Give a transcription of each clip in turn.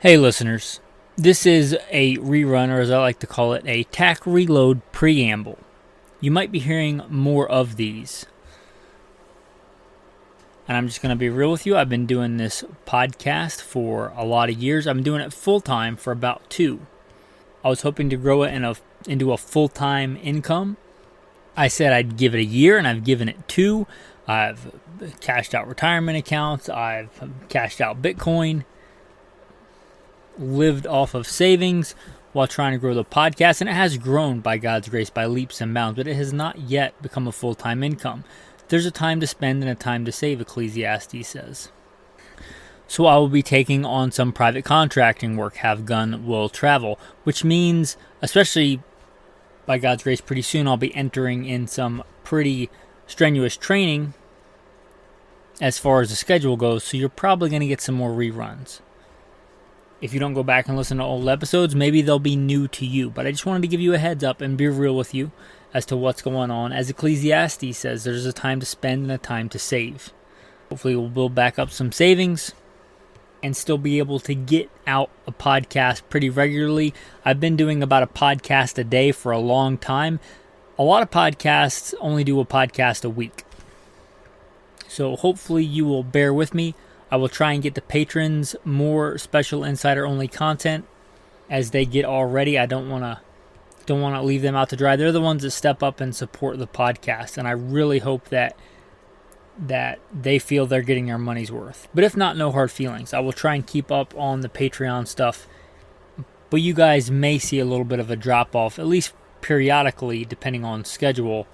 Hey listeners, this is a rerun, or as I like to call it, a TAC Reload preamble. You might be hearing more of these. And I'm just going to be real with you. I've been doing this podcast for a lot of years. I've been doing it full time for about 2. I was hoping to grow it into a full-time income. I said I'd give it a year, and I've given it 2. I've cashed out retirement accounts. I've cashed out Bitcoin. Lived off of savings while trying to grow the podcast, and it has grown by God's grace by leaps and bounds, but it has not yet become a full-time income. There's a time to spend and a time to save, Ecclesiastes says. So I will be taking on some private contracting work, have gun, will travel, which means, especially by God's grace, pretty soon I'll be entering in some pretty strenuous training as far as the schedule goes, so you're probably going to get some more reruns. If you don't go back and listen to old episodes, maybe they'll be new to you. But I just wanted to give you a heads up and be real with you as to what's going on. As Ecclesiastes says, there's a time to spend and a time to save. Hopefully we'll build back up some savings and still be able to get out a podcast pretty regularly. I've been doing about a podcast a day for a long time. A lot of podcasts only do a podcast a week. So hopefully you will bear with me. I will try and get the patrons more special insider-only content as they get already. I don't want to leave them out to dry. They're the ones that step up and support the podcast, and I really hope that they feel they're getting their money's worth. But if not, no hard feelings. I will try and keep up on the Patreon stuff, but you guys may see a little bit of a drop-off, at least periodically, depending on schedule,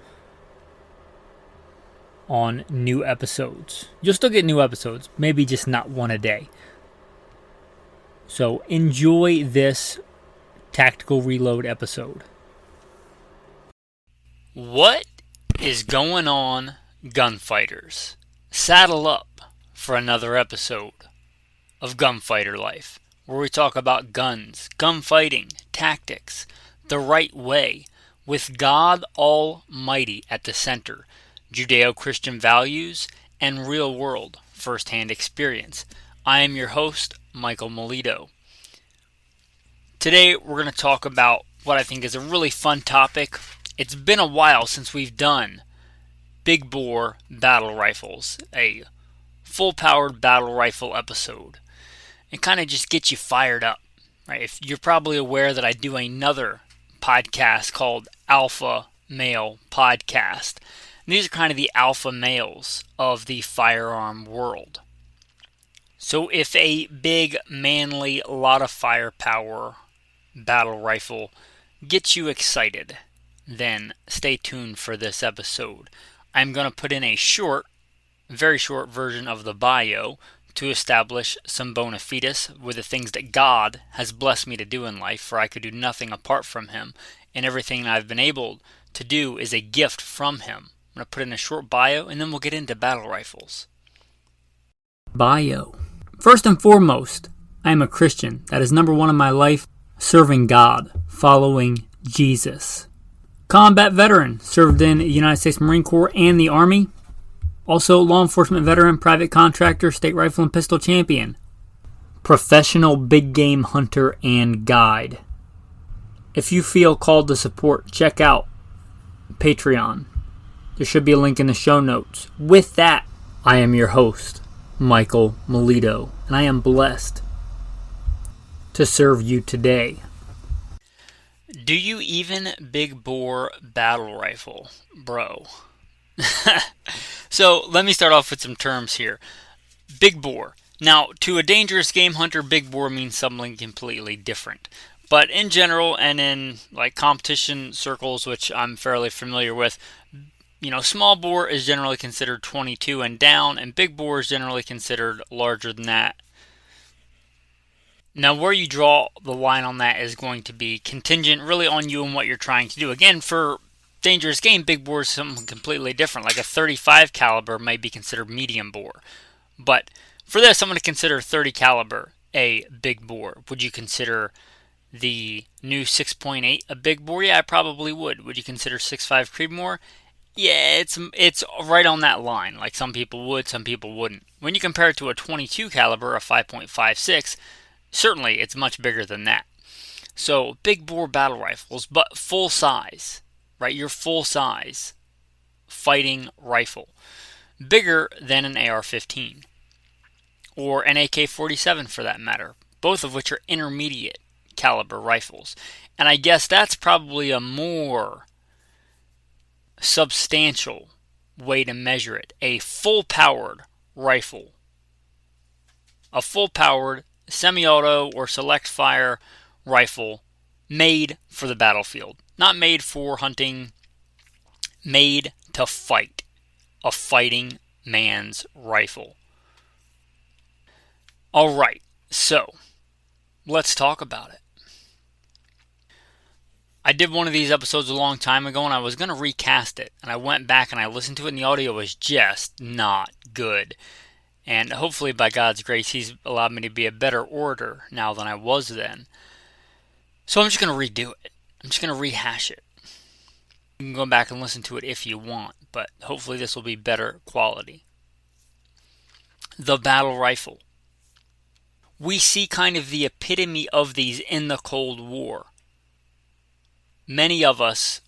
on new episodes. You'll still get new episodes, maybe just not one a day. So enjoy this Tactical Reload episode. What is going on, gunfighters? Saddle up for another episode of Gunfighter Life, where we talk about guns, gunfighting, tactics, the right way, with God Almighty at the center, Judeo-Christian values, and real-world first-hand experience. I am your host, Michael Milito. Today, we're going to talk about what I think is a really fun topic. It's been a while since we've done big bore battle rifles, a full-powered battle rifle episode. It kind of just gets you fired up, right? If you're probably aware that I do another podcast called Alpha Male Podcast. These are kind of the alpha males of the firearm world. So if a big, manly, lot of firepower battle rifle gets you excited, then stay tuned for this episode. I'm going to put in a very short version of the bio to establish some bona fides with the things that God has blessed me to do in life, for I could do nothing apart from Him, and everything I've been able to do is a gift from Him. I'm going to put in a short bio, and then we'll get into battle rifles. Bio. First and foremost, I am a Christian. That is number one in my life, serving God, following Jesus. Combat veteran, served in the United States Marine Corps and the Army. Also, law enforcement veteran, private contractor, state rifle and pistol champion. Professional big game hunter and guide. If you feel called to support, check out Patreon. There should be a link in the show notes. With that, I am your host, Michael Milito, and I am blessed to serve you today. Do you even big bore battle rifle, bro? So let me start off with some terms here. Big bore. Now, to a dangerous game hunter, big bore means something completely different. But in general, and in like competition circles, which I'm fairly familiar with, small bore is generally considered 22 and down, and big bore is generally considered larger than that. Now, where you draw the line on that is going to be contingent really on you and what you're trying to do. Again, for dangerous game, big bore is something completely different. Like a 35 caliber may be considered medium bore. But for this, I'm going to consider 30 caliber a big bore. Would you consider the new 6.8 a big bore? Yeah, I probably would. Would you consider 6.5 Creedmoor? Yeah, it's right on that line. Like some people would, some people wouldn't. When you compare it to a 22 caliber, a 5.56, Certainly, it's much bigger than that. So, big bore battle rifles, but full size, right? Your full size fighting rifle. Bigger than an AR-15 or an AK-47 for that matter, both of which are intermediate caliber rifles. And I guess that's probably a more substantial way to measure it. A full-powered rifle. A full-powered semi-auto or select fire rifle made for the battlefield. Not made for hunting, made to fight. A fighting man's rifle. Alright, so let's talk about it. I did one of these episodes a long time ago and I was going to recast it. And I went back and I listened to it and the audio was just not good. And hopefully by God's grace He's allowed me to be a better orator now than I was then. So I'm just going to redo it. I'm just going to rehash it. You can go back and listen to it if you want, but hopefully this will be better quality. The battle rifle. We see kind of the epitome of these in the Cold War. Many of us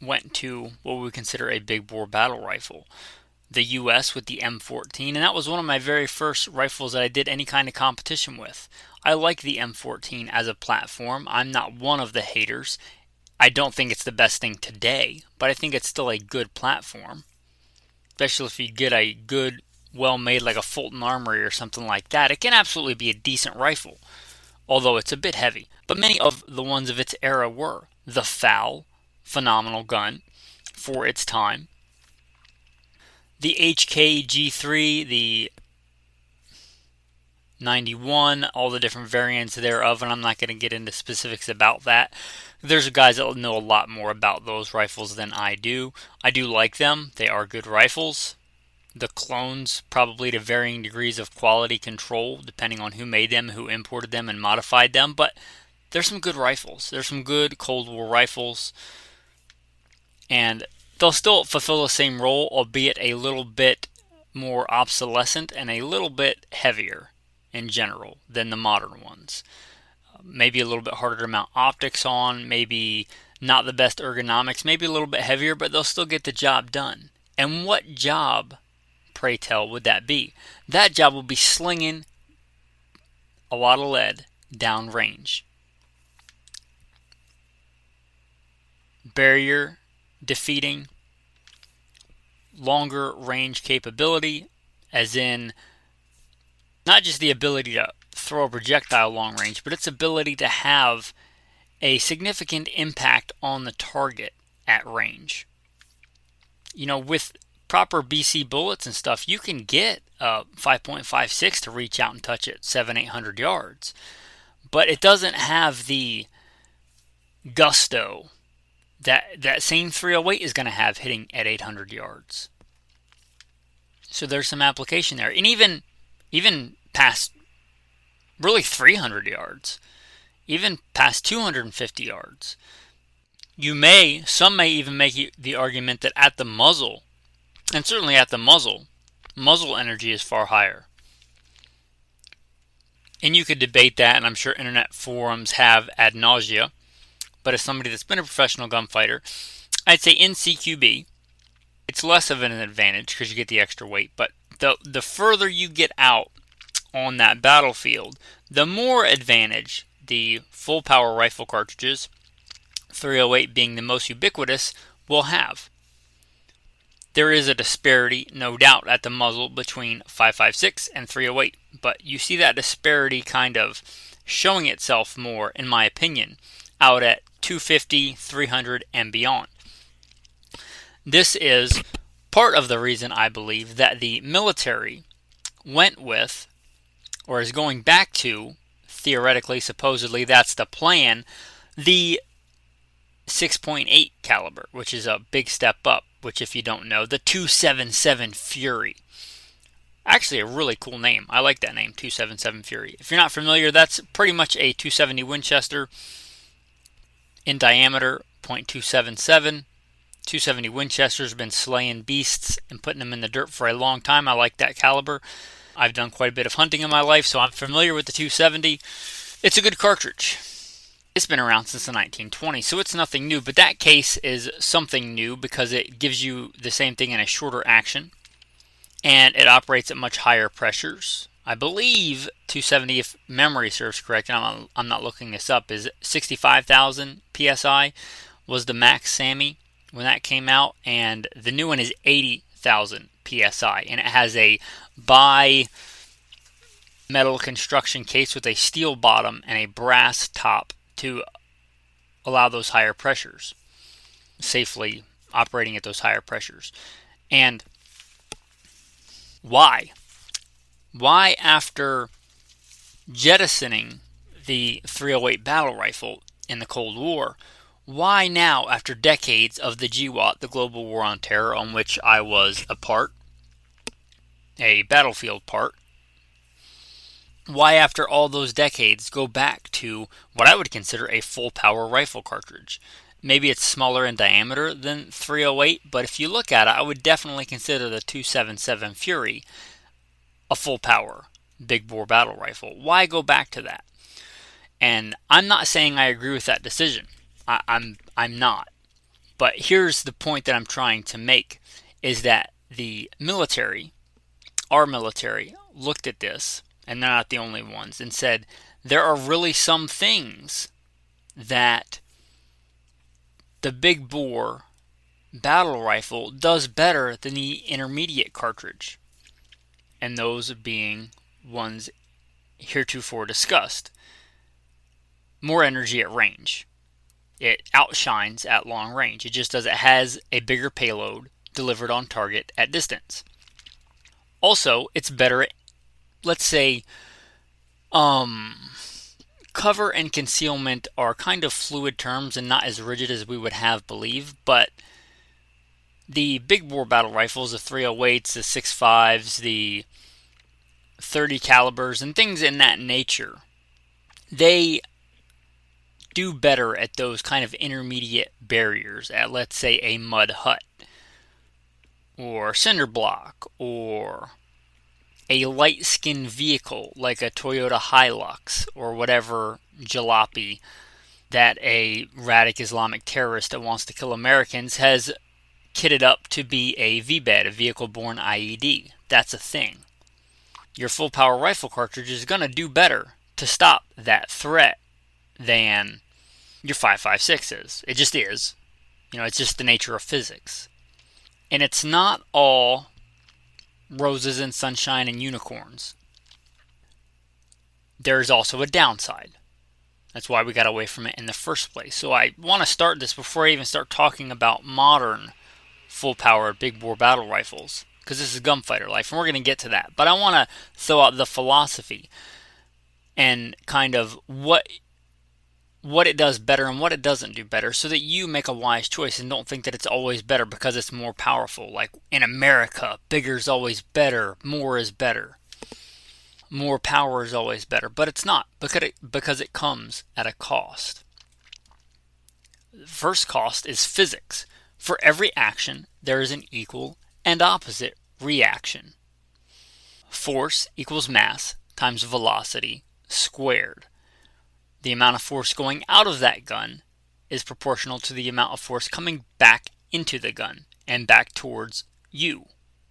went to what we consider a big bore battle rifle. The US with the M14, and that was one of my very first rifles that I did any kind of competition with. I like the M14 as a platform. I'm not one of the haters. I don't think it's the best thing today, but I think it's still a good platform. Especially if you get a good, well-made, like a Fulton Armory or something like that. It can absolutely be a decent rifle, although it's a bit heavy. But many of the ones of its era were. The FAL, phenomenal gun for its time. The HKG3, the 91, all the different variants thereof, and I'm not going to get into specifics about that. There's guys that know a lot more about those rifles than I do. I do like them. They are good rifles. The clones, probably to varying degrees of quality control, depending on who made them, who imported them, and modified them. But there's some good rifles. There's some good Cold War rifles. And they'll still fulfill the same role, albeit a little bit more obsolescent and a little bit heavier in general than the modern ones. Maybe a little bit harder to mount optics on, maybe not the best ergonomics, maybe a little bit heavier, but they'll still get the job done. And what job, pray tell, would that be? That job will be slinging a lot of lead downrange. Barrier defeating, longer range capability, as in not just the ability to throw a projectile long range, but its ability to have a significant impact on the target at range. You know, with proper BC bullets and stuff, you can get a 5.56 to reach out and touch it 700-800 yards. But it doesn't have the gusto that same 308 is going to have hitting at 800 yards. So there's some application there. And even past really 300 yards, even past 250 yards. Some may even make the argument that at the muzzle, and certainly at the muzzle energy is far higher. And you could debate that, and I'm sure internet forums have ad nausea. But as somebody that's been a professional gunfighter, I'd say in CQB, it's less of an advantage because you get the extra weight. But the further you get out on that battlefield, the more advantage the full power rifle cartridges, 308 being the most ubiquitous, will have. There is a disparity, no doubt, at the muzzle between 5.56 and 308, but you see that disparity kind of showing itself more, in my opinion, out at 250, 300, and beyond. This is part of the reason I believe that the military went with, or is going back to, theoretically, supposedly, that's the plan, the 6.8 caliber, which is a big step up, which if you don't know, the 277 Fury. Actually a really cool name. I like that name, 277 Fury. If you're not familiar, that's pretty much a 270 Winchester in diameter, .277. 270 Winchester's been slaying beasts and putting them in the dirt for a long time. I like that caliber. I've done quite a bit of hunting in my life, so I'm familiar with the 270. It's a good cartridge. It's been around since the 1920s, so it's nothing new, but that case is something new because it gives you the same thing in a shorter action, and it operates at much higher pressures. I believe 270, if memory serves correct, and I'm not looking this up, is 65,000 psi was the max SAMI when that came out, and the new one is 80,000 psi, and it has a bi-metal construction case with a steel bottom and a brass top to allow those higher pressures, safely operating at those higher pressures. And why? Why, after jettisoning the .308 battle rifle in the Cold War, why now, after decades of the GWOT, the Global War on Terror, on which I was a part, a battlefield part, why after all those decades go back to what I would consider a full power rifle cartridge? Maybe it's smaller in diameter than .308, but if you look at it, I would definitely consider the 277 Fury a full power big bore battle rifle. Why go back to that? And I'm not saying I agree with that decision. I'm not. But here's the point that I'm trying to make, is that the military, our military, looked at this, and they're not the only ones, and said, there are really some things that the big bore battle rifle does better than the intermediate cartridge. And those being ones heretofore discussed. More energy at range. It outshines at long range. It just does. It has a bigger payload delivered on target at distance. Also, it's better at, let's say, cover and concealment are kind of fluid terms and not as rigid as we would have believe, but the big bore battle rifles, the 308s, the 6.5s, the 30 calibers, and things in that nature, they do better at those kind of intermediate barriers, at, let's say, a mud hut, or cinder block, or a light skinned vehicle like a Toyota Hilux, or whatever jalopy that a radical Islamic terrorist that wants to kill Americans has kitted up to be a VBED, a vehicle-borne IED. That's a thing. Your full power rifle cartridge is going to do better to stop that threat than your 5.56 is. It just is. It's just the nature of physics. And it's not all roses and sunshine and unicorns. There's also a downside. That's why we got away from it in the first place. So I want to start this before I even start talking about modern full-power big bore battle rifles, because this is gunfighter life, and we're going to get to that. But I want to throw out the philosophy and kind of what it does better and what it doesn't do better, so that you make a wise choice and don't think that it's always better because it's more powerful. Like in America, bigger is always better, more is better, more power is always better. But it's not, because it comes at a cost. The first cost is physics. For every action, there is an equal and opposite reaction. Force equals mass times velocity squared. The amount of force going out of that gun is proportional to the amount of force coming back into the gun and back towards you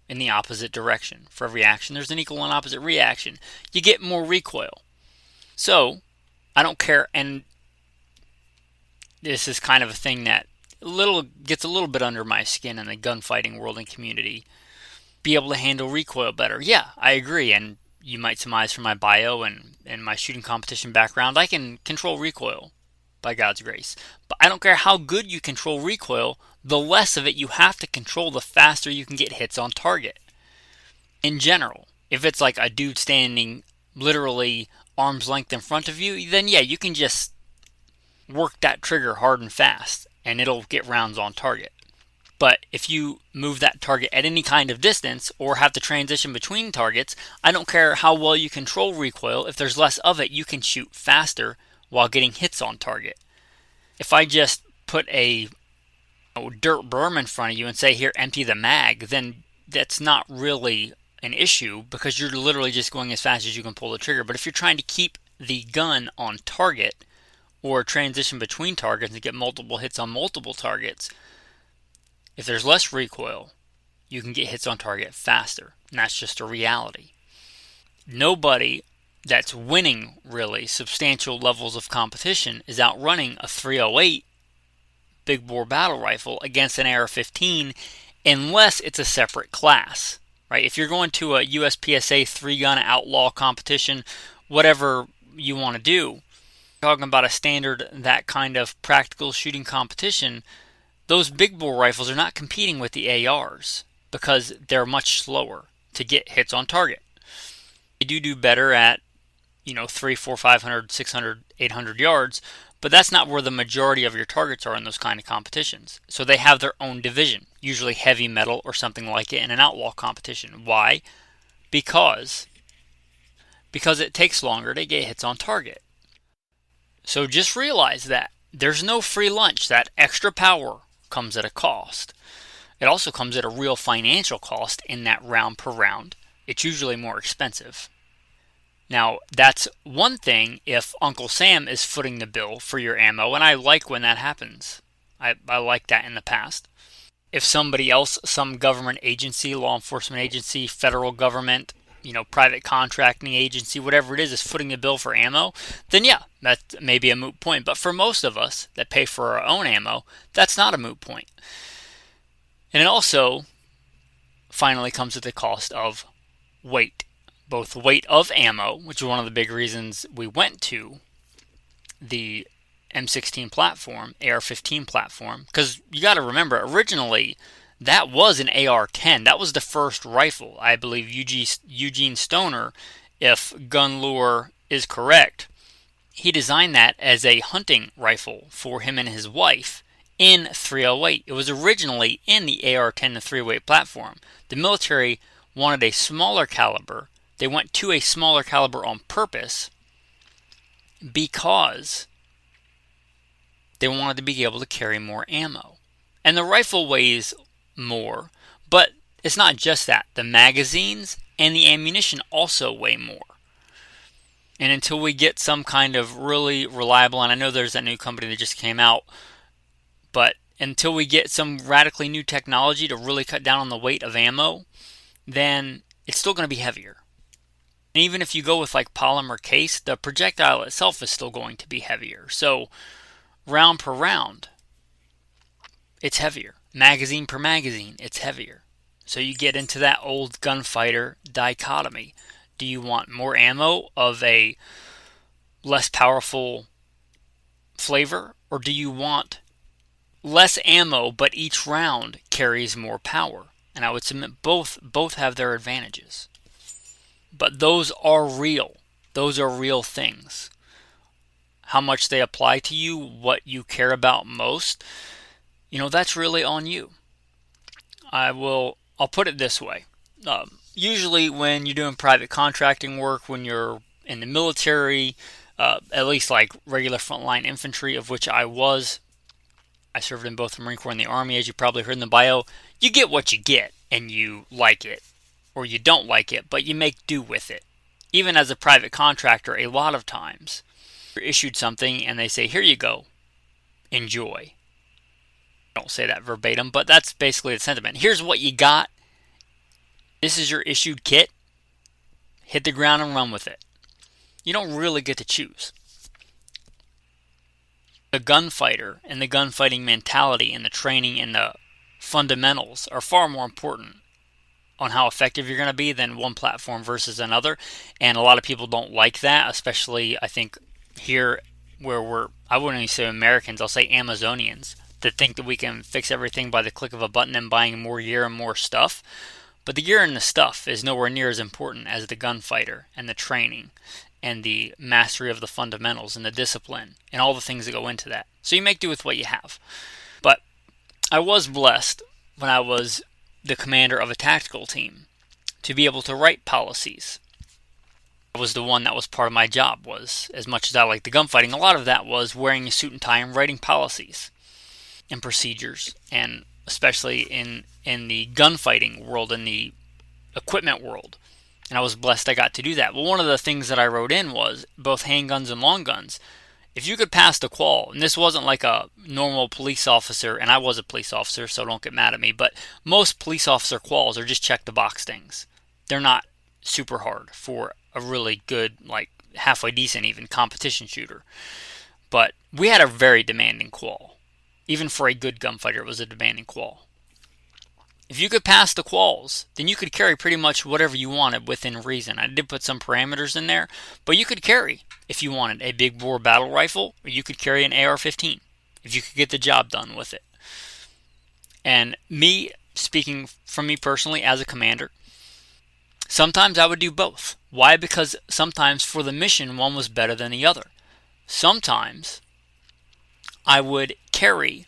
in the opposite direction. For every action, there's an equal and opposite reaction. You get more recoil. So, I don't care, and this is kind of a thing that gets a little bit under my skin in the gunfighting world and community. Be able to handle recoil better. Yeah, I agree, and you might surmise from my bio and my shooting competition background, I can control recoil by God's grace. But I don't care how good you control recoil, the less of it you have to control, the faster you can get hits on target. In general, if it's like a dude standing literally arm's length in front of you, then yeah, you can just work that trigger hard and fast, and it'll get rounds on target. But if you move that target at any kind of distance or have to transition between targets, I don't care how well you control recoil. If there's less of it, you can shoot faster while getting hits on target. If I just put a dirt berm in front of you and say, here, empty the mag, then that's not really an issue because you're literally just going as fast as you can pull the trigger. But if you're trying to keep the gun on target or transition between targets and get multiple hits on multiple targets, if there's less recoil, you can get hits on target faster. And that's just a reality. Nobody that's winning really substantial levels of competition is outrunning a 308 big bore battle rifle against an AR-15 unless it's a separate class, right? If you're going to a USPSA 3-gun outlaw competition, whatever you want to do, talking about a standard, that kind of practical shooting competition, those big bore rifles are not competing with the ARs because they're much slower to get hits on target. They do better at 300, 400, 500, 600, 800 yards, but that's not where the majority of your targets are in those kind of competitions. So they have their own division, usually heavy metal or something like it in an outlaw competition. Why? Because it takes longer to get hits on target. So just realize that there's no free lunch. That extra power comes at a cost. It also comes at a real financial cost in that round per round. It's usually more expensive. Now, that's one thing if Uncle Sam is footing the bill for your ammo, and I like when that happens. I like that in the past. If somebody else, some government agency, law enforcement agency, federal government, private contracting agency, whatever it is footing the bill for ammo, then yeah, that may be a moot point. But for most of us that pay for our own ammo, that's not a moot point. And it also finally comes at the cost of weight. Both weight of ammo, which is one of the big reasons we went to the M16 platform, AR-15 platform, because you got to remember, originally that was an AR-10. That was the first rifle. I believe Eugene Stoner, if gun lore is correct, he designed that as a hunting rifle for him and his wife in 308. It was originally in the AR-10 to 308 platform. The military wanted a smaller caliber. They went to a smaller caliber on purpose because they wanted to be able to carry more ammo. And the rifle weighs more, but it's not just that. The magazines and the ammunition also weigh more. And until we get some kind of really reliable, and I know there's that new company that just came out, but until we get some radically new technology to really cut down on the weight of ammo, then it's still going to be heavier. And even if you go with like polymer case, the projectile itself is still going to be heavier. So round per round, it's heavier. Magazine per magazine, it's heavier. So you get into that old gunfighter dichotomy. Do you want more ammo of a less powerful flavor, or do you want less ammo but each round carries more power? And I would submit both have their advantages. But those are real. Those are real things. How much they apply to you, what you care about most, that's really on you. I'll put it this way. Usually when you're doing private contracting work, when you're in the military, at least like regular frontline infantry, of which I was, I served in both the Marine Corps and the Army, as you probably heard in the bio, you get what you get and you like it. Or you don't like it, but you make do with it. Even as a private contractor, a lot of times, you're issued something and they say, here you go, enjoy. I don't say that verbatim, but that's basically the sentiment. Here's what you got. This is your issued kit. Hit the ground and run with it. You don't really get to choose. The gunfighter and the gunfighting mentality and the training and the fundamentals are far more important on how effective you're going to be than one platform versus another. And a lot of people don't like that, especially I think here where I wouldn't even say Americans, I'll say Amazonians, that think that we can fix everything by the click of a button and buying more gear and more stuff. But the gear and the stuff is nowhere near as important as the gunfighter and the training and the mastery of the fundamentals and the discipline and all the things that go into that. So you make do with what you have. But I was blessed when I was the commander of a tactical team to be able to write policies. That was the one that was part of my job. Was as much as I like the gunfighting, a lot of that was wearing a suit and tie and writing policies and procedures, and especially in the gunfighting world, in the equipment world. And I was blessed I got to do that. But one of the things that I wrote in was both handguns and long guns. If you could pass the qual, and this wasn't like a normal police officer, and I was a police officer, so don't get mad at me, but most police officer quals are just check the box things. They're not super hard for a really good, like halfway decent even competition shooter. But we had a very demanding qual. Even for a good gunfighter, it was a demanding qual. If you could pass the quals, then you could carry pretty much whatever you wanted within reason. I did put some parameters in there, but you could carry, if you wanted, a big bore battle rifle, or you could carry an AR-15, if you could get the job done with it. And me, speaking from me personally as a commander, sometimes I would do both. Why? Because sometimes for the mission, one was better than the other. Sometimes I would carry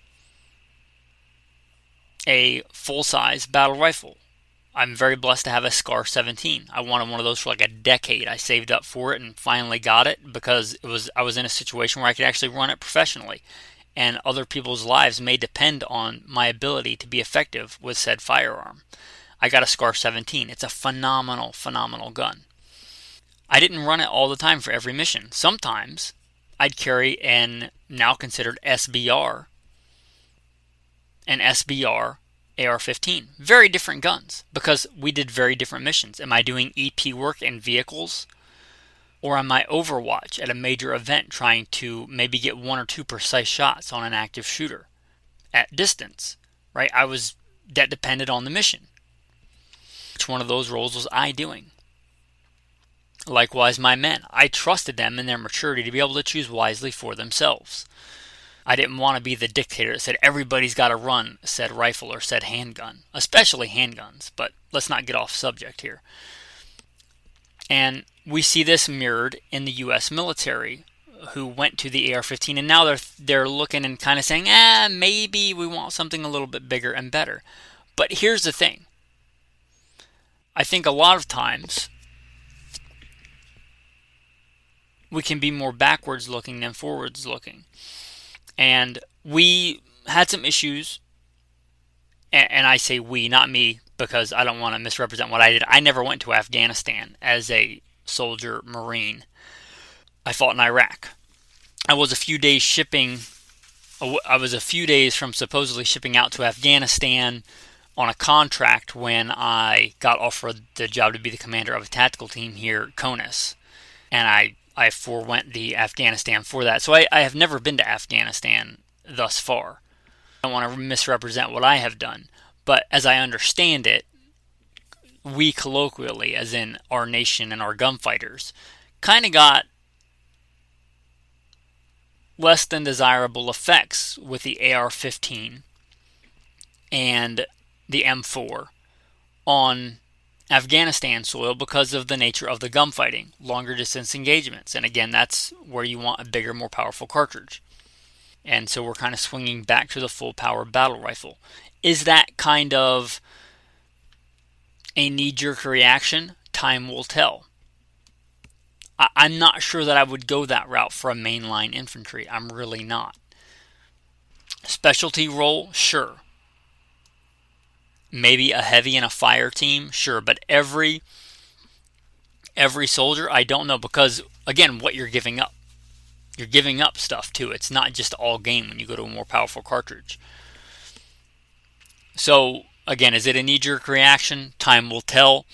a full-size battle rifle. I'm very blessed to have a Scar 17. I wanted one of those for like a decade. I saved up for it and finally got it because I was in a situation where I could actually run it professionally, and other people's lives may depend on my ability to be effective with said firearm. I got a Scar 17. It's a phenomenal, phenomenal gun. I didn't run it all the time for every mission. Sometimes I'd carry an now considered SBR, an SBR AR-15. Very different guns because we did very different missions. Am I doing EP work in vehicles? Or am I Overwatch at a major event trying to maybe get 1 or 2 precise shots on an active shooter at distance? Right? That depended on the mission. Which one of those roles was I doing? Likewise, my men. I trusted them in their maturity to be able to choose wisely for themselves. I didn't want to be the dictator that said everybody's got to run said rifle or said handgun, especially handguns, but let's not get off subject here. And we see this mirrored in the U.S. military, who went to the AR-15, and now they're looking and kind of saying, maybe we want something a little bit bigger and better. But here's the thing. I think a lot of times we can be more backwards looking than forwards looking. And we had some issues, and I say we, not me, because I don't want to misrepresent what I did. I never went to Afghanistan as a soldier Marine. I fought in Iraq. I was a few days from supposedly shipping out to Afghanistan on a contract when I got offered the job to be the commander of a tactical team here, CONUS. And I forewent the Afghanistan for that. So I have never been to Afghanistan thus far. I don't want to misrepresent what I have done. But as I understand it, we colloquially, as in our nation and our gunfighters, kind of got less than desirable effects with the AR-15 and the M4 on Afghanistan soil because of the nature of the gunfighting, longer distance engagements. And again, that's where you want a bigger, more powerful cartridge. And so we're kind of swinging back to the full power battle rifle. Is that kind of a knee-jerk reaction? Time will tell. I'm not sure that I would go that route for a mainline infantry. I'm really not. Specialty role, sure. Maybe a heavy and a fire team, sure. But every soldier, I don't know, because again, what you're giving up. You're giving up stuff too. It's not just all game when you go to a more powerful cartridge. So again, is it a knee-jerk reaction? Time will tell.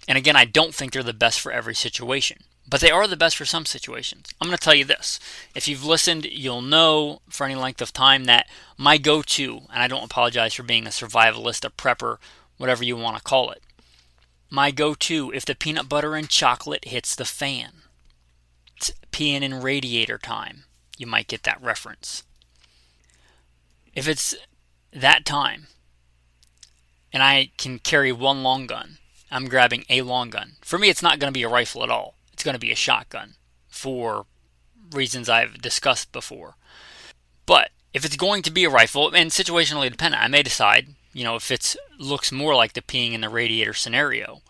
And again, I don't think they're the best for every situation. But they are the best for some situations. I'm going to tell you this. If you've listened, you'll know for any length of time that my go-to, and I don't apologize for being a survivalist, a prepper, whatever you want to call it. My go-to, if the peanut butter and chocolate hits the fan. It's peeing in radiator time. You might get that reference. If it's that time, and I can carry one long gun, I'm grabbing a long gun. For me, it's not going to be a rifle at all. It's going to be a shotgun for reasons I've discussed before. But if it's going to be a rifle, and situationally dependent, I may decide, if it looks more like the peeing in the radiator scenario,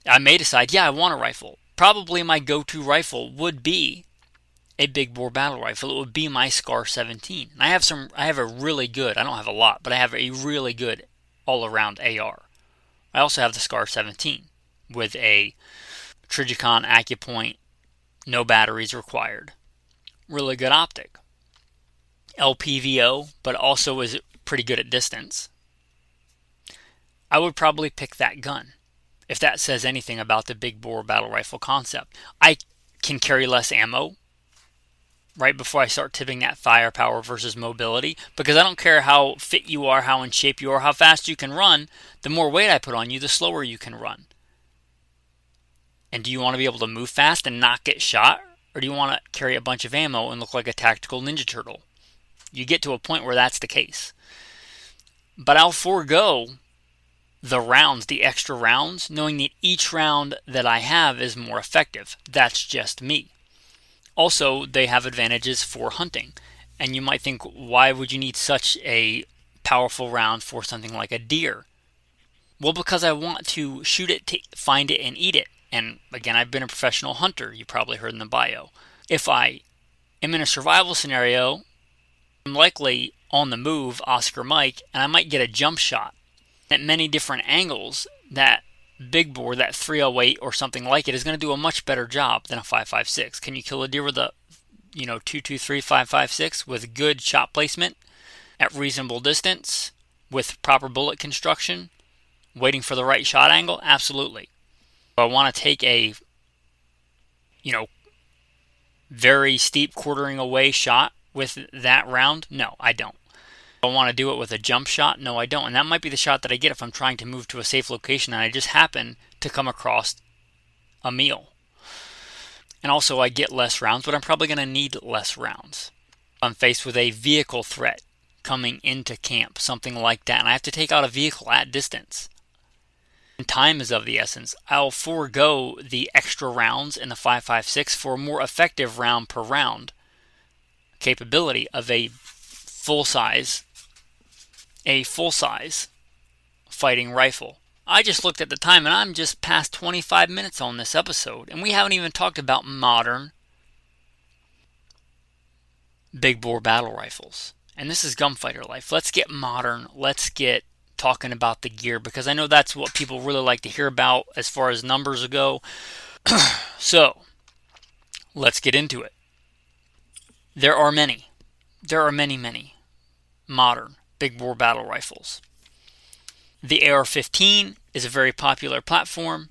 I may decide, I want a rifle. Probably my go-to rifle would be a big bore battle rifle. It would be my Scar 17. And I have a really good, I don't have a lot, but I have a really good all-around AR. I also have the Scar 17 with a Trijicon Acupoint, no batteries required. Really good optic. LPVO, but also is pretty good at distance. I would probably pick that gun, if that says anything about the big bore battle rifle concept. I can carry less ammo right before I start tipping that firepower versus mobility, because I don't care how fit you are, how in shape you are, how fast you can run. The more weight I put on you, the slower you can run. And do you want to be able to move fast and not get shot? Or do you want to carry a bunch of ammo and look like a tactical Ninja Turtle? You get to a point where that's the case. But I'll forego the rounds, the extra rounds, knowing that each round that I have is more effective. That's just me. Also, they have advantages for hunting. And you might think, why would you need such a powerful round for something like a deer? Well, because I want to shoot it, to find it, and eat it. And again, I've been a professional hunter, you probably heard in the bio. If I am in a survival scenario, I'm likely on the move, Oscar Mike, and I might get a jump shot at many different angles. That big bore, that 308 or something like it, is going to do a much better job than a 5.56. Can you kill a deer with a 223 5.56 with good shot placement at reasonable distance with proper bullet construction, waiting for the right shot angle? Absolutely. Do I want to take a very steep quartering away shot with that round? No, I don't. Do I want to do it with a jump shot? No, I don't. And that might be the shot that I get if I'm trying to move to a safe location and I just happen to come across a meal. And also I get less rounds, but I'm probably going to need less rounds. I'm faced with a vehicle threat coming into camp, something like that, and I have to take out a vehicle at distance. And time is of the essence. I'll forego the extra rounds in the 5.56 for a more effective round per round capability of a full-size fighting rifle. I just looked at the time and I'm just past 25 minutes on this episode, and we haven't even talked about modern big bore battle rifles. And this is Gunfighter Life. Let's get modern. Let's get talking about the gear, because I know that's what people really like to hear about as far as numbers go. So, let's get into it. There are many modern big bore battle rifles. The AR-15 is a very popular platform.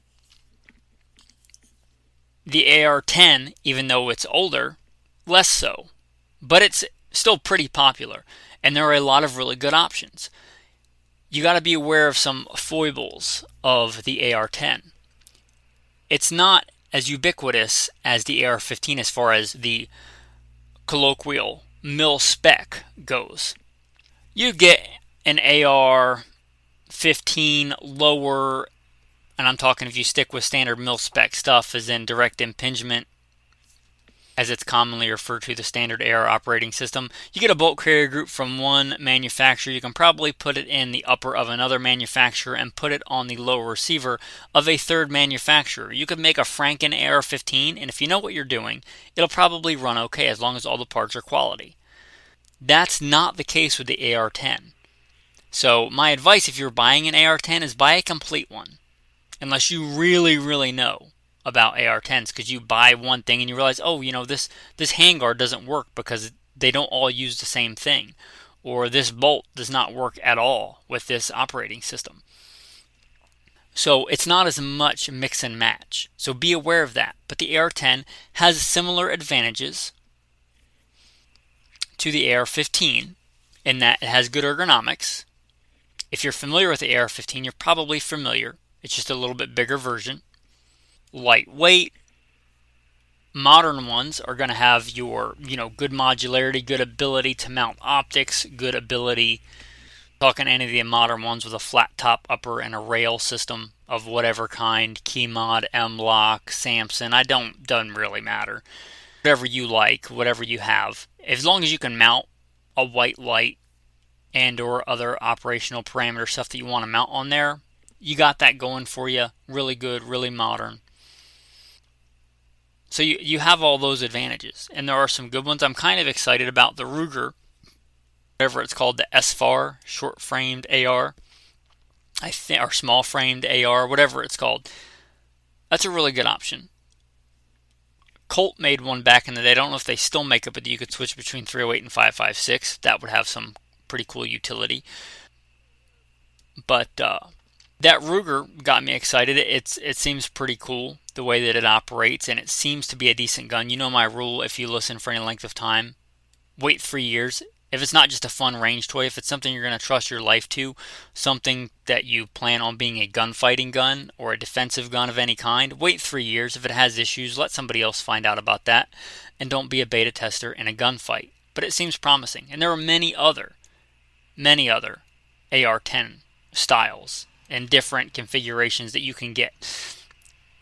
The AR-10, even though it's older, less so. But it's still pretty popular, and there are a lot of really good options. You got to be aware of some foibles of the AR-10. It's not as ubiquitous as the AR-15 as far as the colloquial mil-spec goes. You get an AR-15 lower, and I'm talking if you stick with standard mil-spec stuff, as in direct impingement, as it's commonly referred to, the standard AR operating system. You get a bolt carrier group from one manufacturer. You can probably put it in the upper of another manufacturer and put it on the lower receiver of a third manufacturer. You could make a Franken AR-15, and if you know what you're doing, it'll probably run okay as long as all the parts are quality. That's not the case with the AR-10. So my advice if you're buying an AR-10 is buy a complete one, unless you really, really know about AR-10s, because you buy one thing and you realize, this handguard doesn't work because they don't all use the same thing, or this bolt does not work at all with this operating system. So it's not as much mix and match. So be aware of that. But the AR-10 has similar advantages to the AR-15 in that it has good ergonomics. If you're familiar with the AR-15, you're probably familiar. It's just a little bit bigger version. Lightweight. Modern ones are going to have your, good modularity, good ability to mount optics, good ability. Talking any of the modern ones with a flat top upper and a rail system of whatever kind, Keymod, M-Lock, Samson, doesn't really matter. Whatever you like, whatever you have. As long as you can mount a white light and or other operational parameter stuff that you want to mount on there, you got that going for you. Really good, really modern. So you have all those advantages, and there are some good ones. I'm kind of excited about the Ruger, whatever it's called, the SFAR, short-framed AR. I think, or small framed AR, whatever it's called. That's a really good option. Colt made one back in the day. I don't know if they still make it, but you could switch between 308 and 5.56. That would have some pretty cool utility. But that Ruger got me excited. It seems pretty cool the way that it operates, and it seems to be a decent gun. You know my rule: if you listen for any length of time, wait 3 years. If it's not just a fun range toy, if it's something you're going to trust your life to, something that you plan on being a gunfighting gun or a defensive gun of any kind, wait 3 years. If it has issues, let somebody else find out about that, and don't be a beta tester in a gunfight. But it seems promising, and there are many other AR-10 styles and different configurations that you can get.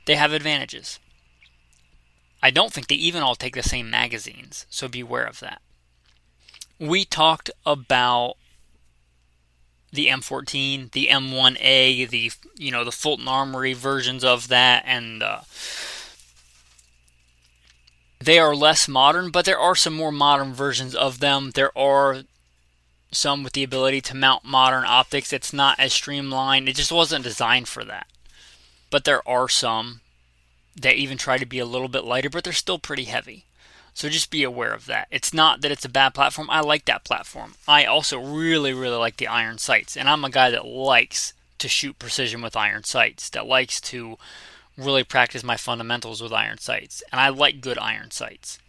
They have advantages. I don't think they even all take the same magazines, so beware of that. We talked about the M14, the M1A, the Fulton Armory versions of that, and they are less modern, but there are some more modern versions of them. There are some with the ability to mount modern optics. It's not as streamlined. It just wasn't designed for that. But there are some that even try to be a little bit lighter, but they're still pretty heavy. So just be aware of that. It's not that it's a bad platform. I like that platform. I also really, really like the iron sights. And I'm a guy that likes to shoot precision with iron sights, that likes to really practice my fundamentals with iron sights. And I like good iron sights.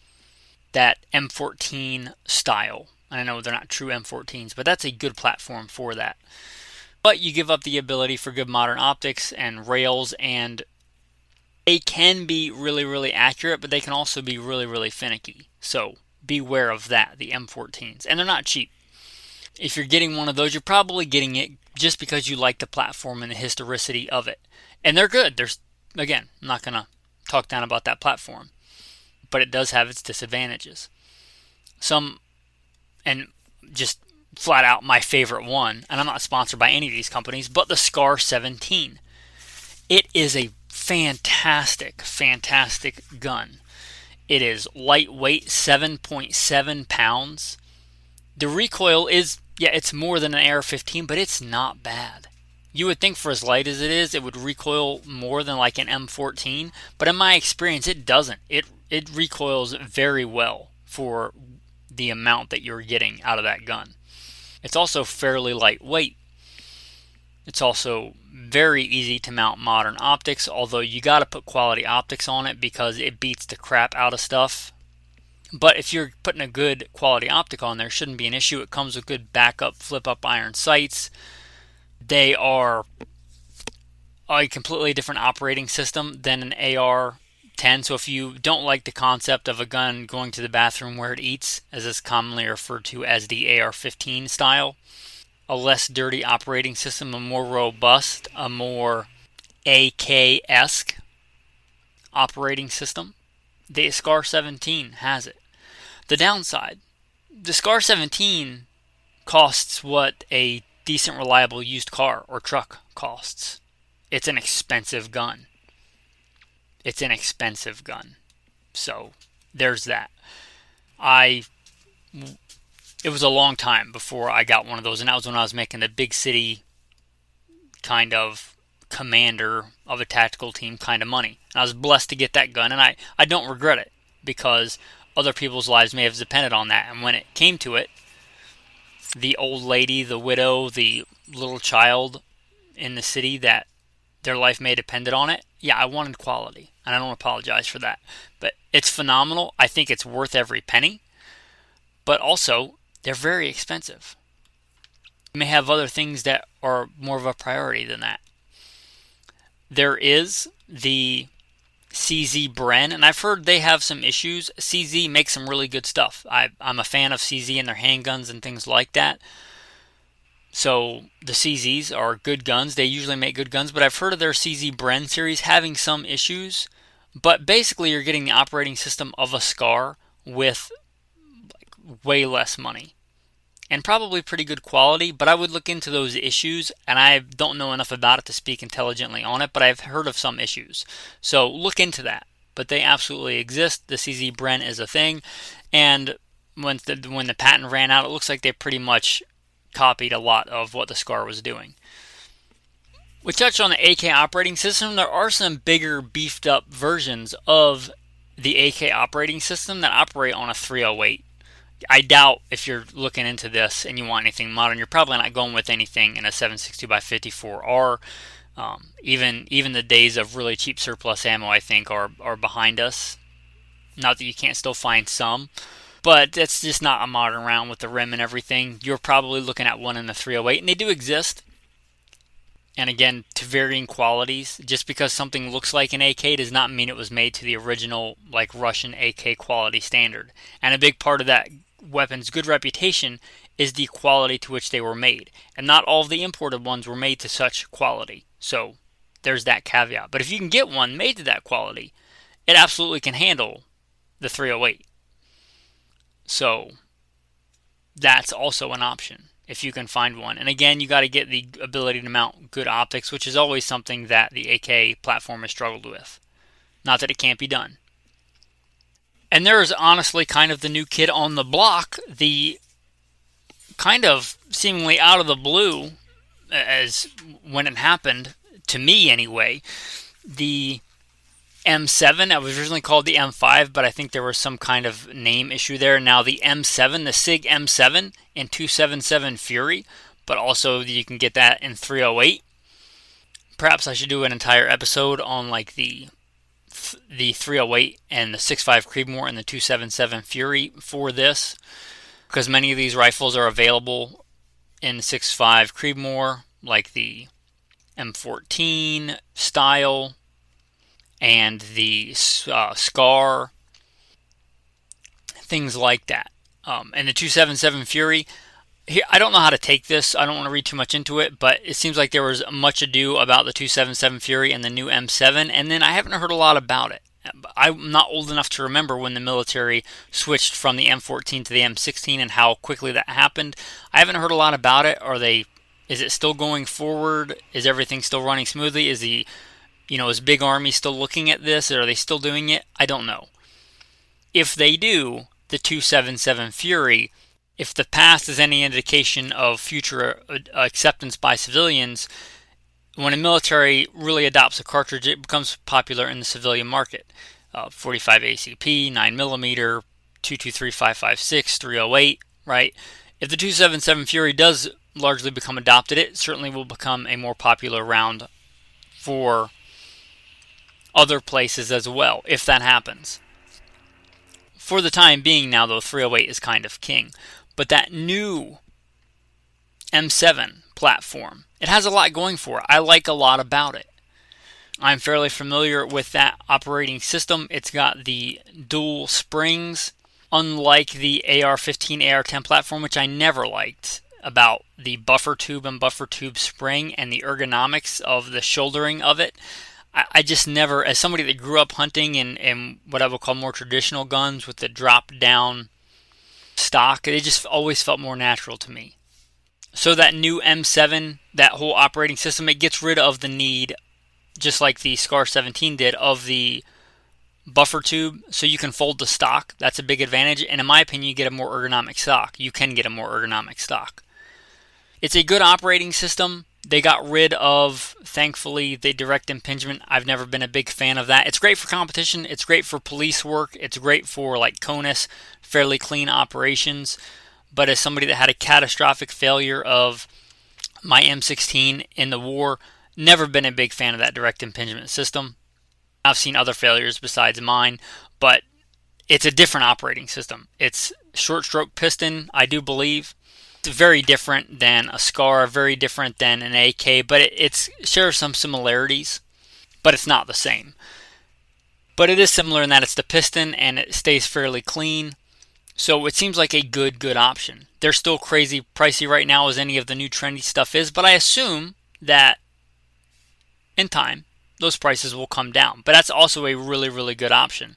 That M14 style. I know they're not true M14s, but that's a good platform for that. But you give up the ability for good modern optics and rails, and they can be really, really accurate, but they can also be really, really finicky. So beware of that, the M14s. And they're not cheap. If you're getting one of those, you're probably getting it just because you like the platform and the historicity of it. And they're good. Again, I'm not going to talk down about that platform, but it does have its disadvantages. And just flat out my favorite one, and I'm not sponsored by any of these companies, but the Scar 17. It is a fantastic, fantastic gun. It is lightweight, 7.7 pounds. The recoil is, it's more than an AR-15, but it's not bad. You would think for as light as it is, it would recoil more than like an M14, but in my experience, it doesn't. It recoils very well for the amount that you're getting out of that gun. It's also fairly lightweight. It's also very easy to mount modern optics, although you got to put quality optics on it because it beats the crap out of stuff. But if you're putting a good quality optic on there, it shouldn't be an issue. It comes with good backup flip-up iron sights. They are a completely different operating system than an AR-10. So if you don't like the concept of a gun going to the bathroom where it eats, as is commonly referred to as the AR-15 style, a less dirty operating system, a more robust, a more AK-esque operating system, the Scar 17 has it. The downside, the Scar 17 costs what a decent, reliable used car or truck costs. It's an expensive gun. So there's that. It was a long time before I got one of those, and that was when I was making the big city kind of commander of a tactical team kind of money. And I was blessed to get that gun, and I don't regret it because other people's lives may have depended on that. And when it came to it, the old lady, the widow, the little child in the city that their life may have depended on it, I wanted quality, and I don't apologize for that. But it's phenomenal. I think it's worth every penny. But also, they're very expensive. You may have other things that are more of a priority than that. There is the CZ Bren, and I've heard they have some issues. CZ makes some really good stuff. I'm a fan of CZ and their handguns and things like that. So the CZs are good guns. They usually make good guns, but I've heard of their CZ Bren series having some issues. But basically, you're getting the operating system of a Scar with way less money and probably pretty good quality, but I would look into those issues, and I don't know enough about it to speak intelligently on it, but I've heard of some issues. So look into that. But they absolutely exist. The CZ Bren is a thing, and when the patent ran out, it looks like they pretty much copied a lot of what the Scar was doing. We touched on the AK operating system. There are some bigger, beefed up versions of the AK operating system that operate on a 308. I doubt if you're looking into this and you want anything modern, you're probably not going with anything in a 7.62 by 54R. Even the days of really cheap surplus ammo, I think, are behind us. Not that you can't still find some, but that's just not a modern round with the rim and everything. You're probably looking at one in the 308, and they do exist. And again, to varying qualities. Just because something looks like an AK does not mean it was made to the original, like, Russian AK quality standard. And a big part of that weapon's good reputation is the quality to which they were made. And not all of the imported ones were made to such quality. So there's that caveat. But if you can get one made to that quality, it absolutely can handle the 308. So that's also an option if you can find one. And again, you got to get the ability to mount good optics, which is always something that the AK platform has struggled with. Not that it can't be done. And there is honestly kind of the new kid on the block, the kind of seemingly out of the blue, as when it happened, to me anyway, the M7. It was originally called the M5, but I think there was some kind of name issue there. Now the M7, the SIG M7 in 277 Fury, but also you can get that in 308. Perhaps I should do an entire episode on like the 308 and the 6.5 Creedmoor and the 277 Fury for this, because many of these rifles are available in 6.5 Creedmoor, like the M14 style and the Scar, things like that. And the 277 Fury, here, I don't know how to take this. I don't want to read too much into it, but it seems like there was much ado about the 277 Fury and the new M7, and then I haven't heard a lot about it. I'm not old enough to remember when the military switched from the M14 to the M16 and how quickly that happened. I haven't heard a lot about it. Is it still going forward? Is everything still running smoothly? Is Big Army still looking at this? Are they still doing it? I don't know. If they do, the 277 Fury, if the past is any indication of future acceptance by civilians, when a military really adopts a cartridge, it becomes popular in the civilian market. 45 ACP, 9mm, 223, 5.56, 308, right? If the 277 Fury does largely become adopted, it certainly will become a more popular round for other places as well, if that happens. For the time being now, though, 308 is kind of king. But that new M7 platform, it has a lot going for it. I like a lot about it. I'm fairly familiar with that operating system. It's got the dual springs, unlike the AR-15, AR-10 platform, which I never liked about the buffer tube and buffer tube spring and the ergonomics of the shouldering of it. I just never, as somebody that grew up hunting in what I would call more traditional guns with the drop-down stock, it just always felt more natural to me. So that new M7, that whole operating system, it gets rid of the need, just like the Scar 17 did, of the buffer tube, so you can fold the stock. That's a big advantage, and in my opinion, you get a more ergonomic stock. You can get a more ergonomic stock. It's a good operating system. They got rid of, thankfully, the direct impingement. I've never been a big fan of that. It's great for competition. It's great for police work. It's great for, like, CONUS, fairly clean operations. But as somebody that had a catastrophic failure of my M16 in the war, never been a big fan of that direct impingement system. I've seen other failures besides mine, but it's a different operating system. It's short stroke piston, I do believe. It's very different than a Scar, very different than an AK, but it shares some similarities, but it's not the same. But it is similar in that it's the piston and it stays fairly clean. So it seems like a good option. They're still crazy pricey right now as any of the new trendy stuff is, but I assume that in time, those prices will come down. But that's also a really good option.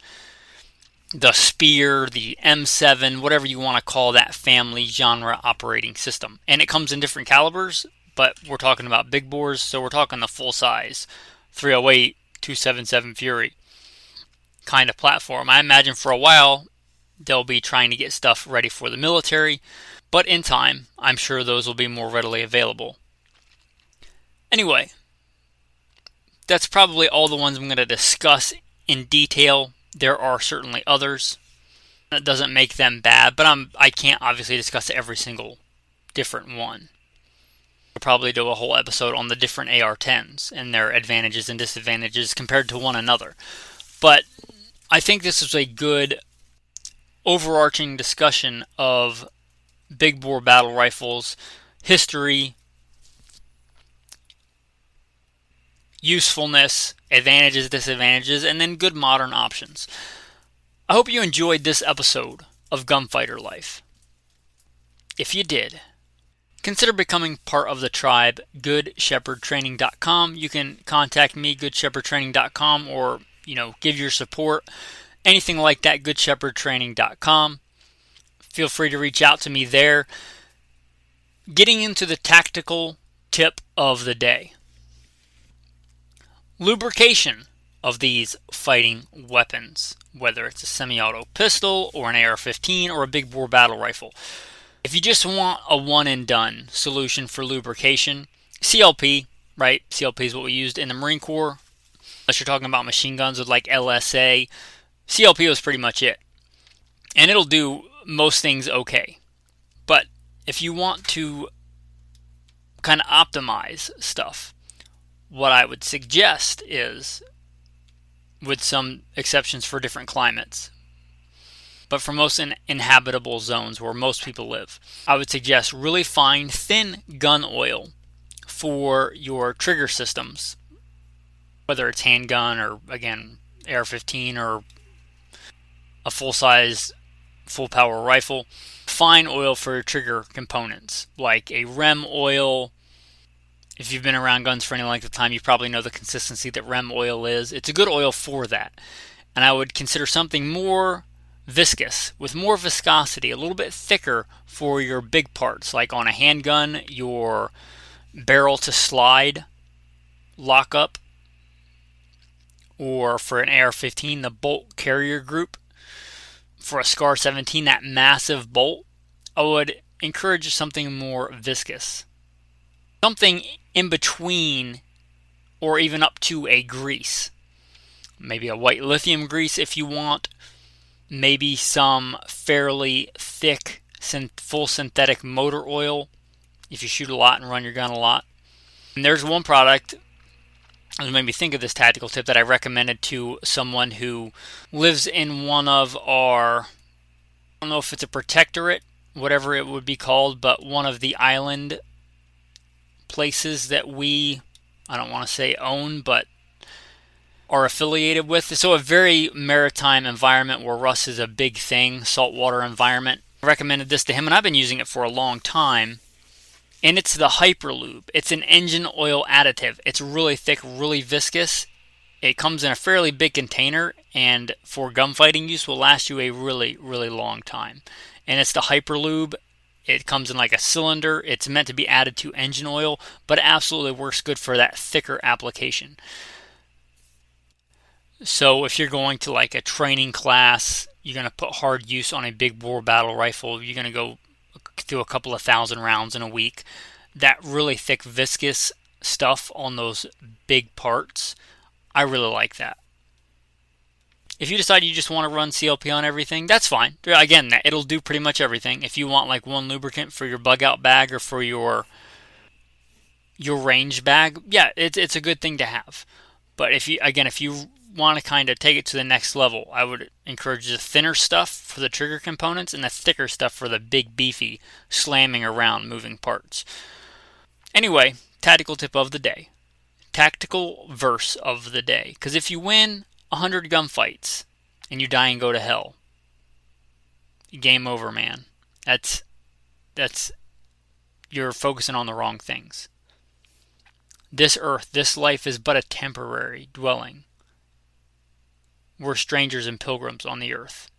The Spear, the M7, whatever you want to call that family genre operating system. And it comes in different calibers, but we're talking about big bores, so we're talking the full size 308, 277 Fury kind of platform. I imagine for a while they'll be trying to get stuff ready for the military, but in time, I'm sure those will be more readily available. Anyway, that's probably all the ones I'm going to discuss in detail. There are certainly others. That doesn't make them bad, but I can't obviously discuss every single different one. We'll probably do a whole episode on the different AR-10s and their advantages and disadvantages compared to one another. But I think this is a good overarching discussion of big bore battle rifles, history, usefulness, advantages, disadvantages, and then good modern options. I hope you enjoyed this episode of Gunfighter Life. If you did, consider becoming part of the tribe, goodshepherdtraining.com. You can contact me, goodshepherdtraining.com, or, give your support. Anything like that, goodshepherdtraining.com. Feel free to reach out to me there. Getting into the tactical tip of the day. Lubrication of these fighting weapons, whether it's a semi-auto pistol or an AR-15 or a big bore battle rifle. If you just want a one and done solution for lubrication, CLP, right? CLP is what we used in the Marine Corps. Unless you're talking about machine guns with like LSA, CLP was pretty much it. And it'll do most things okay. But if you want to kind of optimize stuff, what I would suggest is, with some exceptions for different climates, but for most inhabitable zones where most people live, I would suggest really fine, thin gun oil for your trigger systems, whether it's handgun or, again, AR-15 or a full-size, full-power rifle. Fine oil for your trigger components, like a REM oil. If you've been around guns for any length of time, you probably know the consistency that REM oil is. It's a good oil for that. And I would consider something more viscous, with more viscosity, a little bit thicker for your big parts, like on a handgun, your barrel to slide lockup, or for an AR-15, the bolt carrier group. For a SCAR 17, that massive bolt, I would encourage something more viscous. Something in between or even up to a grease. Maybe a white lithium grease if you want. Maybe some fairly thick full synthetic motor oil if you shoot a lot and run your gun a lot. And there's one product that made me think of this tactical tip that I recommended to someone who lives in one of our, I don't know if it's a protectorate, whatever it would be called, but one of the island places that we, I don't want to say own, but are affiliated with. So a very maritime environment where rust is a big thing, saltwater environment. I recommended this to him, and I've been using it for a long time. And it's the Hyperlube. It's an engine oil additive. It's really thick, really viscous. It comes in a fairly big container, and for gunfighting use will last you a really, really long time. And it's the Hyperlube. It comes in like a cylinder. It's meant to be added to engine oil, but it absolutely works good for that thicker application. So if you're going to like a training class, you're going to put hard use on a big bore battle rifle, you're going to go through a couple of thousand rounds in a week. That really thick, viscous stuff on those big parts, I really like that. If you decide you just want to run CLP on everything, that's fine. Again, it'll do pretty much everything. If you want like one lubricant for your bug out bag or for your range bag, yeah, it's a good thing to have. But if you want to kind of take it to the next level, I would encourage the thinner stuff for the trigger components and the thicker stuff for the big, beefy, slamming around moving parts. Anyway, tactical tip of the day. Tactical verse of the day. Because if you win 100 gunfights and you die and go to hell, game over, man. That's you're focusing on the wrong things. This earth, this life is but a temporary dwelling. We're strangers and pilgrims on the earth.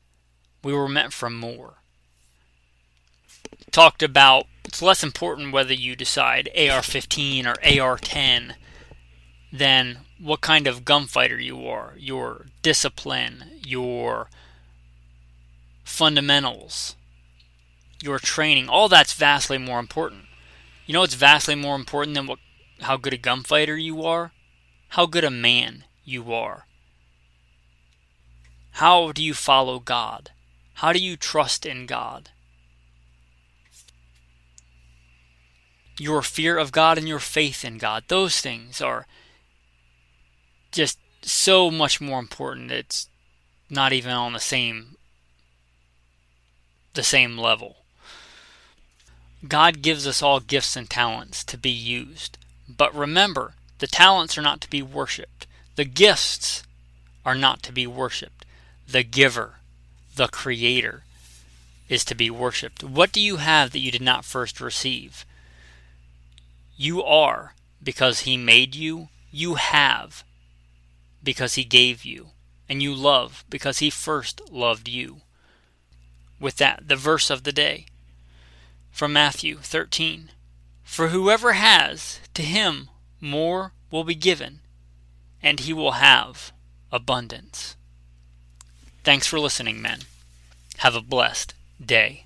We were meant for more. Talked about it's less important whether you decide AR-15 or AR-10 than what kind of gunfighter you are, your discipline, your fundamentals, your training. All that's vastly more important. You know what's vastly more important than how good a gunfighter you are? how good a man you are. How do you follow God? How do you trust in God? Your fear of God and your faith in God, those things are just so much more important. It's not even on the same level. God gives us all gifts and talents to be used. But remember, the talents are not to be worshipped. The gifts are not to be worshipped. The giver, the creator, is to be worshipped. What do you have that you did not first receive? You are because he made you. You have because he gave you. And you love because he first loved you. With that, the verse of the day from Matthew 13. For whoever has, to him more will be given, and he will have abundance. Thanks for listening, men. Have a blessed day.